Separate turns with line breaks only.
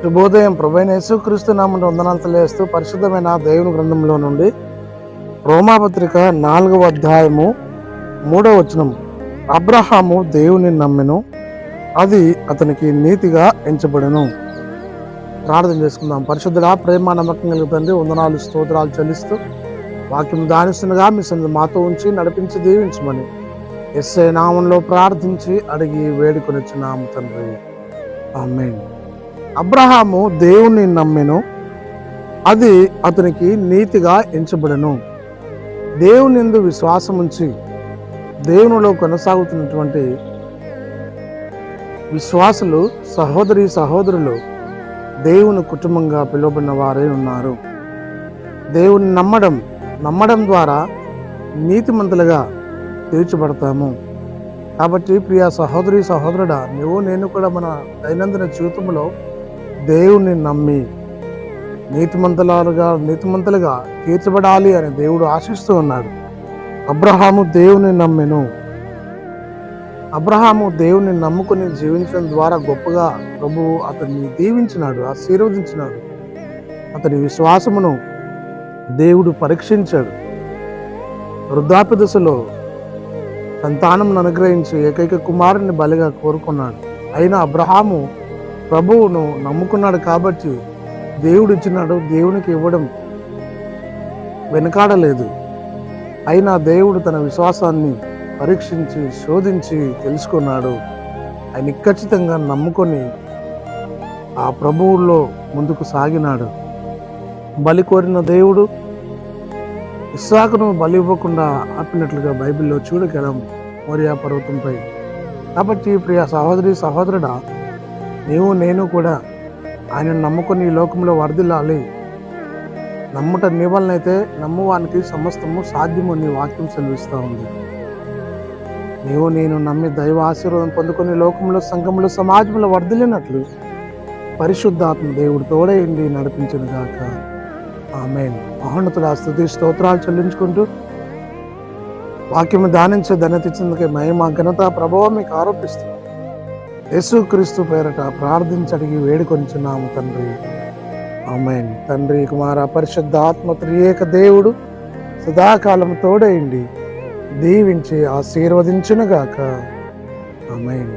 శుభోదయం. ప్రభువైన యేసుక్రీస్తు నామమున వందనాలు తెలియజేస్తూ పరిశుద్ధమైన దేవుని గ్రంథంలో నుండి రోమాపత్రిక 4వ అధ్యాయము 3వ వచనం. అబ్రహాము దేవుని నమ్మెను, అది అతనికి నీతిగా ఎంచబడెను. ప్రార్థన చేసుకుందాం. పరిశుద్ధుడా, ప్రేమ నమ్మకం కలుగుతండి, వందనాలు స్తోత్రాలు చెల్లిస్తూ వాక్యం దానిస్తుండగా మీ సన్నిధి మాతో ఉంచి నడిపించి దీవించమని యేసయ్య నామంలో ప్రార్థించి అడిగి వేడుకొనిచున్నాము తండ్రి, ఆమేన్. అబ్రహాము దేవుని నమ్మెను, అది అతనికి నీతిగా ఎంచబడెను. దేవుని యందు విశ్వాసం ఉంచి దేవునిలో కొనసాగుతున్నటువంటి విశ్వాసులు, సహోదరి సహోదరులు దేవుని కుటుంబంగా పిలువబడిన వారే ఉన్నారు. దేవుని నమ్మడం ద్వారా నీతిమంతులుగా తీర్చబడతాము. కాబట్టి ప్రియ సహోదరి సహోదరుడా, నువ్వు నేను కూడా మన దైనందిన జీవితంలో దేవుణ్ణి నమ్మి నీతిమంతులుగా తీర్చబడాలి అని దేవుడు ఆశిస్తూ ఉన్నాడు. అబ్రహాము దేవుని నమ్మెను. అబ్రహాము దేవుని నమ్ముకుని జీవించడం ద్వారా గొప్పగా ప్రభువు అతన్ని దీవించినాడు, ఆశీర్వదించినాడు. అతని విశ్వాసమును దేవుడు పరీక్షించాడు. వృద్ధాప్య దశలో సంతానం అనుగ్రహించి ఏకైక కుమారుని బలిగా కోరుకున్నాడు. అయినా అబ్రహాము ప్రభువును నమ్ముకున్నాడు కాబట్టి దేవుడు ఇచ్చినాడు, దేవునికి ఇవ్వడం వెనకాడలేదు. అయినా దేవుడు తన విశ్వాసాన్ని పరీక్షించి శోధించి తెలుసుకున్నాడు. ఆయన ఖచ్చితంగా నమ్ముకొని ఆ ప్రభువులో ముందుకు సాగినాడు. బలి కోరిన దేవుడు ఇస్సాకును బలి ఇవ్వకుండా ఆపినట్లుగా బైబిల్లో చూడగలం మోరియా పర్వతంపై. కాబట్టి ప్రియ సహోదరి సహోదరుడా, నీవు నేను కూడా ఆయన నమ్ముకొని ఈ లోకంలో వర్ధిల్లాలి. నమ్ముట నీ వలనైతే నమ్మువానికి సమస్తము సాధ్యము నీ వాక్యం సెలవిస్తూ ఉంది. నీవు నేను నమ్మి దైవ ఆశీర్వాదం పొందుకొని లోకంలో, సంఘంలో, సమాజంలో వర్ధిల్లినట్లు పరిశుద్ధాత్మ దేవుడు తోడైండి నడిపించును గాక. ఆమేన్. మహోన్నతుడా, స్తుతి స్తోత్రాలు చెల్లించుకుంటూ వాక్యము ధ్యానించే ధన్యత ఇచ్చినందుకే మహిమ ఘనత ప్రభావం మీకు ఆరోపిస్తూ యేసుక్రీస్తు పేరట ప్రార్థించి అడిగి వేడుకొనిచున్నాము తండ్రి, ఆమేన్. తండ్రి, కుమార, పరిశుద్ధ ఆత్మ త్రియేక దేవుడు సదాకాలం తోడైండి దీవించి ఆశీర్వదించునుగాక. ఆమేన్.